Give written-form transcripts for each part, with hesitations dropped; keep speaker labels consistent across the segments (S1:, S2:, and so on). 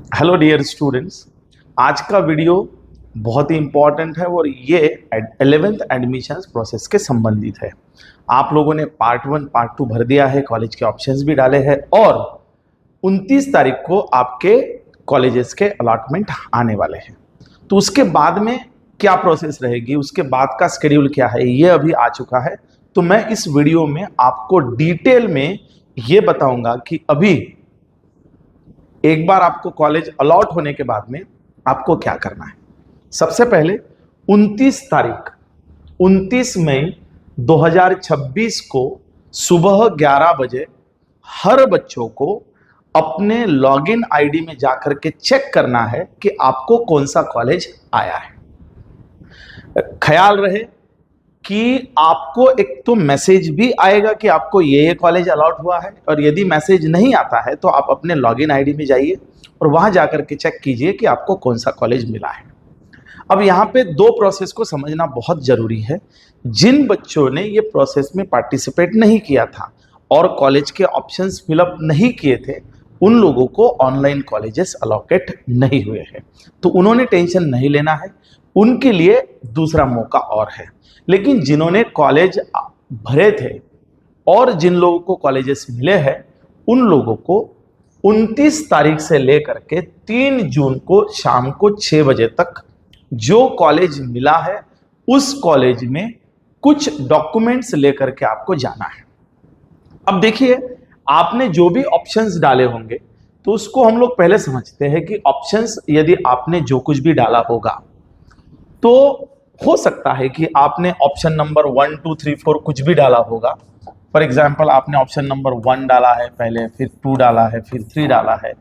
S1: Hello dear students. आज का video बहुत ही इम्पॉर्टेंट है और ये 11th एडमिशन्स प्रोसेस के संबंधित है। आप लोगों ने पार्ट 1 पार्ट 2 भर दिया है, कॉलेज के ऑप्शंस भी डाले हैं और 29 तारीख को आपके कॉलेजेस के अलॉटमेंट आने वाले हैं। तो उसके बाद में क्या प्रोसेस रहेगी, उसके बाद का शेड्यूल क्या है, ये अभी आ चुका है। तो मैं इस वीडियो में आपको डिटेल में ये बताऊंगा कि अभी एक बार आपको कॉलेज अलॉट होने के बाद में आपको क्या करना है। सबसे पहले 29 मई 2026 को सुबह 11 बजे हर बच्चों को अपने लॉगिन आईडी में जाकर के चेक करना है कि आपको कौन सा कॉलेज आया है। ख्याल रहे कि आपको एक तो मैसेज भी आएगा कि आपको ये कॉलेज अलॉट हुआ है, और यदि मैसेज नहीं आता है तो आप अपने लॉगिन आईडी में जाइए और वहां जाकर के चेक कीजिए कि आपको कौन सा कॉलेज मिला है। अब यहाँ पे दो प्रोसेस को समझना बहुत जरूरी है। जिन बच्चों ने ये प्रोसेस में पार्टिसिपेट नहीं किया था और कॉलेज के ऑप्शंस फिलअप नहीं किए थे, उन लोगों को ऑनलाइन कॉलेजेस अलोकेट नहीं हुए हैं, तो उन्होंने टेंशन नहीं लेना है। उनके लिए दूसरा मौका और है। लेकिन जिन्होंने कॉलेज भरे थे और जिन लोगों को कॉलेजेस मिले हैं, उन लोगों को 29 तारीख से लेकर के 3 जून को शाम को 6 बजे तक जो कॉलेज मिला है उस कॉलेज में कुछ डॉक्यूमेंट्स लेकर के आपको जाना है। अब देखिए, आपने जो भी ऑप्शंस डाले होंगे तो उसको हम लोग पहले समझते हैं कि ऑप्शंस यदि आपने जो कुछ भी डाला होगा तो हो सकता है कि आपने ऑप्शन नंबर 1 2 3 4 कुछ भी डाला होगा। फॉर एग्जाम्पल, आपने ऑप्शन नंबर 1 डाला है पहले, फिर 2 डाला है, फिर 3 डाला है,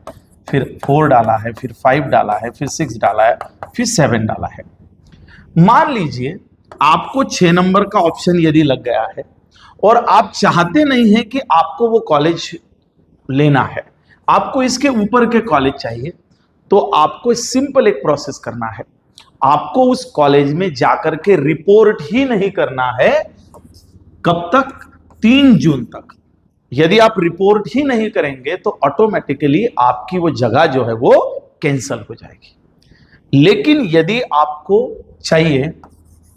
S1: फिर 4 डाला है, फिर 5 डाला है, फिर 6 डाला है, फिर 7 डाला है। मान लीजिए आपको 6 नंबर का ऑप्शन यदि लग गया है और आप चाहते नहीं हैं कि आपको वो कॉलेज लेना है, आपको इसके ऊपर के कॉलेज चाहिए, तो आपको सिंपल एक प्रोसेस करना है। आपको उस कॉलेज में जाकर के रिपोर्ट ही नहीं करना है। कब तक? 3 जून तक। यदि आप रिपोर्ट ही नहीं करेंगे तो ऑटोमेटिकली आपकी वो जगह जो है वो कैंसिल हो जाएगी। लेकिन यदि आपको चाहिए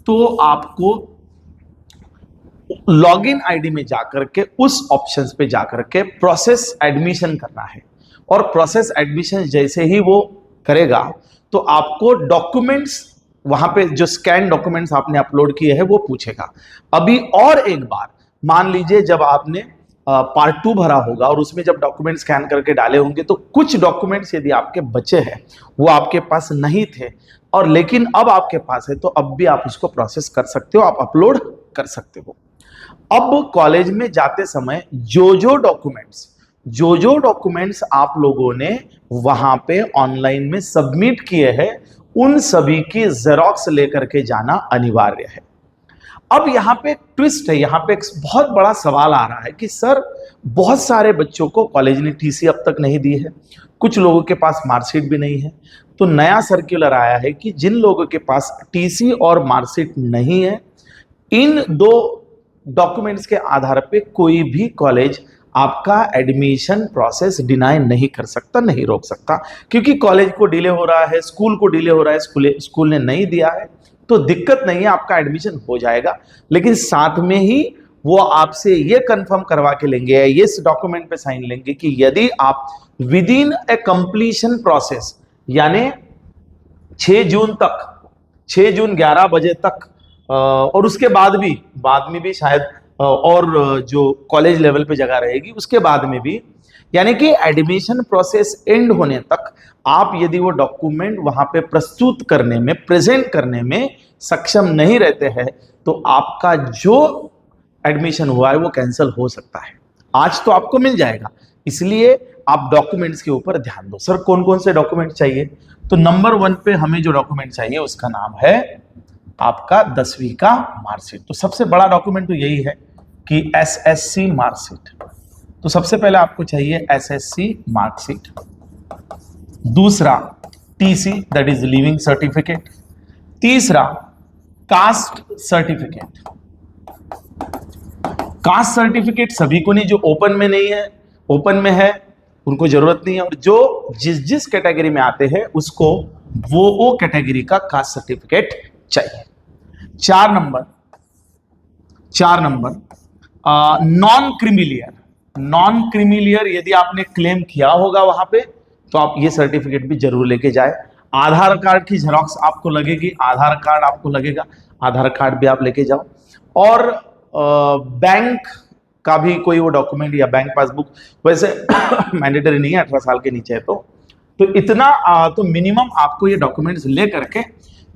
S1: तो आपको लॉगिन आईडी में जाकर के उस ऑप्शंस पे जाकर के प्रोसेस एडमिशन करना है, और प्रोसेस एडमिशन जैसे ही वो करेगा तो आपको डॉक्यूमेंट्स वहां पे जो स्कैन डॉक्यूमेंट्स आपने अपलोड किए हैं वो पूछेगा। अभी और एक बार मान लीजिए जब आपने पार्ट 2 भरा होगा और उसमें जब डॉक्यूमेंट स्कैन करके डाले होंगे तो कुछ डॉक्यूमेंट्स यदि आपके बचे हैं, वो आपके पास नहीं थे और लेकिन अब आपके पास है, तो अब भी आप उसको प्रोसेस कर सकते हो, आप अपलोड कर सकते हो। अब कॉलेज में जाते समय जो जो डॉक्यूमेंट्स आप लोगों ने वहां पे ऑनलाइन में सबमिट किए हैं, उन सभी की जेरॉक्स लेकर के जाना अनिवार्य है। अब यहाँ पे एक ट्विस्ट है, यहाँ पे एक बहुत बड़ा सवाल आ रहा है कि सर, बहुत सारे बच्चों को कॉलेज ने टीसी अब तक नहीं दी है, कुछ लोगों के पास मार्कशीट भी नहीं है। तो नया सर्कुलर आया है कि जिन लोगों के पास टीसी और मार्कशीट नहीं है, इन दो डॉक्यूमेंट्स के आधार पे कोई भी कॉलेज आपका एडमिशन प्रोसेस डिनाई नहीं कर सकता, नहीं रोक सकता। क्योंकि कॉलेज को डिले हो रहा है, स्कूल को डिले हो रहा है, स्कूल ने नहीं दिया है तो दिक्कत नहीं है, आपका एडमिशन हो जाएगा। लेकिन साथ में ही वो आपसे ये कंफर्म करवा के लेंगे या ये डॉक्यूमेंट पे साइन लेंगे कि यदि आप with in A completion process, यानी 6 जून तक, 6 जून 11 बजे तक, और उसके बाद में भी शायद और जो कॉलेज लेवल पे जगह रहेगी उसके बाद में भी, यानी कि एडमिशन प्रोसेस एंड होने तक आप यदि वो डॉक्यूमेंट वहां पे प्रस्तुत करने में, प्रेजेंट करने में सक्षम नहीं रहते हैं, तो आपका जो एडमिशन हुआ है वो कैंसिल हो सकता है। आज तो आपको मिल जाएगा, इसलिए आप डॉक्यूमेंट्स के ऊपर ध्यान दो। सर, कौन कौन से डॉक्यूमेंट चाहिए? तो नंबर 1 पे हमें जो डॉक्यूमेंट चाहिए उसका नाम है आपका 10वीं का मार्कशीट। तो सबसे बड़ा डॉक्यूमेंट तो यही है कि एसएससी मार्कशीट। तो सबसे पहले आपको चाहिए एसएससी मार्कशीट। दूसरा TC, that is leaving certificate. तीसरा कास्ट सर्टिफिकेट। कास्ट सर्टिफिकेट सभी को नहीं, जो ओपन में नहीं है, ओपन में है उनको जरूरत नहीं है। और जो जिस जिस कैटेगरी में आते हैं उसको वो कैटेगरी का कास्ट सर्टिफिकेट चाहिए। 4 नंबर नॉन क्रीमिलियर यदि आपने क्लेम किया होगा वहां पे तो आप ये सर्टिफिकेट भी जरूर लेके जाए। आधार कार्ड की जेरॉक्स आपको लगेगी, आधार कार्ड आपको लगेगा, आधार कार्ड भी आप लेके जाओ। और बैंक का भी कोई वो डॉक्यूमेंट या बैंक पासबुक, वैसे मैंडेटरी नहीं है 18 साल के नीचे है तो इतना तो मिनिमम आपको ये डॉक्यूमेंट्स ले करके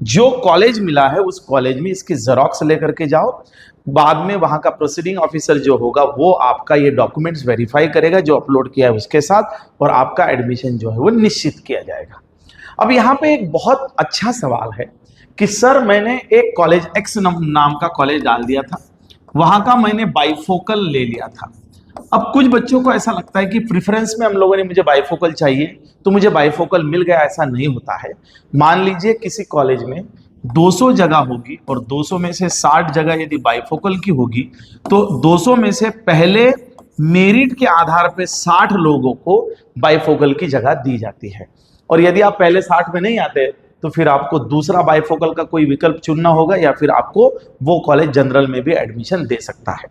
S1: जो कॉलेज मिला है उस कॉलेज में इसकी जेरॉक्स लेकर के जाओ। बाद में वहां का प्रोसीडिंग ऑफिसर जो होगा वो आपका ये डॉक्यूमेंट्स वेरीफाई करेगा जो अपलोड किया है उसके साथ, और आपका एडमिशन जो है वो निश्चित किया जाएगा। अब यहाँ पे एक बहुत अच्छा सवाल है कि सर मैंने एक कॉलेज एक्स नाम का कॉलेज डाल दिया था, वहां का मैंने बाइफोकल ले लिया था। अब कुछ बच्चों को ऐसा लगता है कि प्रेफरेंस में हम लोगों ने मुझे बाइफोकल चाहिए तो मुझे बाइफोकल मिल गया, ऐसा नहीं होता है। मान लीजिए किसी कॉलेज में 200 जगह होगी और 200 में से 60 जगह यदि बाइफोकल की होगी तो 200 में से पहले मेरिट के आधार पे 60 लोगों को बाइफोकल की जगह दी जाती है। और यदि आप पहले 60 में नहीं आते तो फिर आपको दूसरा बाइफोकल का कोई विकल्प चुनना होगा या फिर आपको वो कॉलेज जनरल में भी एडमिशन दे सकता है।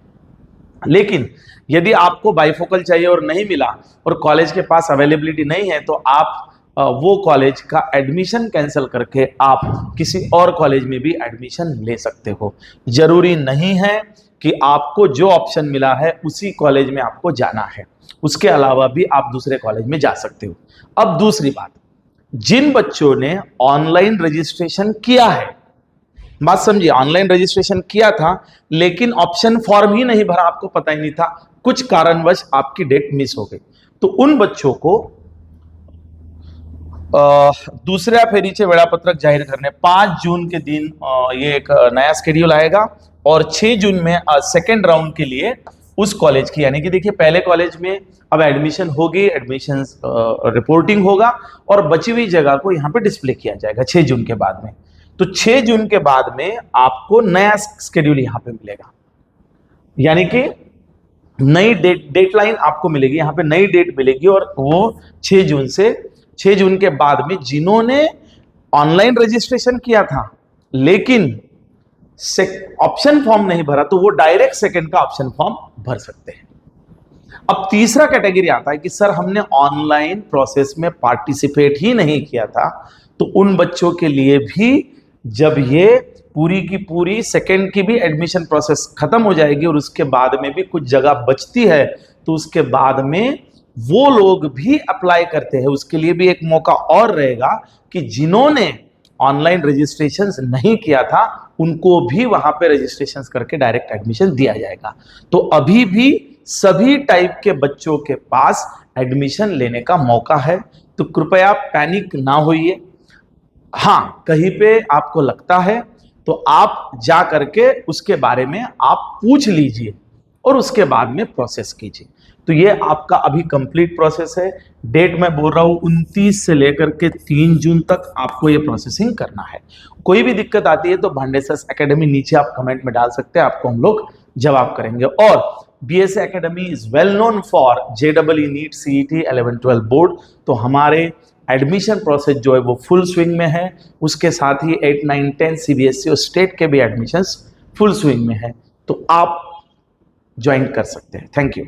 S1: लेकिन यदि आपको बाइफोकल चाहिए और नहीं मिला और कॉलेज के पास अवेलेबिलिटी नहीं है तो आप वो कॉलेज का एडमिशन कैंसिल करके आप किसी और कॉलेज में भी एडमिशन ले सकते हो। जरूरी नहीं है कि आपको जो ऑप्शन मिला है उसी कॉलेज में आपको जाना है, उसके अलावा भी आप दूसरे कॉलेज में जा सकते हो। अब दूसरी बात, जिन बच्चों ने ऑनलाइन रजिस्ट्रेशन किया है, बात समझिए, ऑनलाइन रजिस्ट्रेशन किया था लेकिन ऑप्शन फॉर्म ही नहीं भरा, आपको पता ही नहीं था, कुछ कारणवश आपकी डेट मिस हो गई, तो उन बच्चों को दूसऱ्या फेरीचे वेळापत्रक जाहीर करने 5 जून के दिन ये एक नया शेड्यूल आएगा और 6 जून में सेकेंड राउंड के लिए उस कॉलेज की, यानी कि देखिए पहले कॉलेज में अब एडमिशन होगी, एडमिशन रिपोर्टिंग होगा और बची हुई जगह को यहाँ पे डिस्प्ले किया जाएगा 6 जून के बाद में। तो 6 जून के बाद में आपको नया शेड्यूल यहाँ पे मिलेगा, यानी कि नई डेटलाइन आपको मिलेगी, यहाँ पे नई डेट मिलेगी और वो 6 जून के बाद में जिन्होंने ऑनलाइन रजिस्ट्रेशन किया था लेकिन ऑप्शन फॉर्म नहीं भरा तो वो डायरेक्ट सेकंड का ऑप्शन फॉर्म भर सकते हैं। अब तीसरा कैटेगरी आता है कि सर हमने ऑनलाइन प्रोसेस में पार्टिसिपेट ही नहीं किया था, तो उन बच्चों के लिए भी जब ये पूरी की पूरी सेकंड की भी एडमिशन प्रोसेस खत्म हो जाएगी और उसके बाद में भी कुछ जगह बचती है तो उसके बाद में वो लोग भी अप्लाई करते हैं, उसके लिए भी एक मौका और रहेगा कि जिन्होंने ऑनलाइन रजिस्ट्रेशन नहीं किया था उनको भी वहां पे रजिस्ट्रेशन करके डायरेक्ट एडमिशन दिया जाएगा। तो अभी भी सभी टाइप के बच्चों के पास एडमिशन लेने का मौका है, तो कृपया पैनिक ना होइए। हाँ, कहीं पे आपको लगता है तो आप जा करके उसके बारे में आप पूछ लीजिए और उसके बाद में प्रोसेस कीजिए। तो ये आपका अभी कंप्लीट प्रोसेस है। डेट मैं बोल रहा हूँ 29 से लेकर के 3 जून तक आपको ये प्रोसेसिंग करना है। कोई भी दिक्कत आती है तो भांडेसर्स एकेडमी नीचे आप कमेंट में डाल सकते हैं, आपको हम लोग जवाब करेंगे। और BSA academy is well known for JEE NEET CET 11-12 board, तो हमारे एडमिशन प्रोसेस जो है वो फुल स्विंग में है। उसके साथ ही 8, 9, 10 CBSE और स्टेट के भी एडमिशंस फुल स्विंग में है, तो आप ज्वाइन कर सकते हैं। Thank you.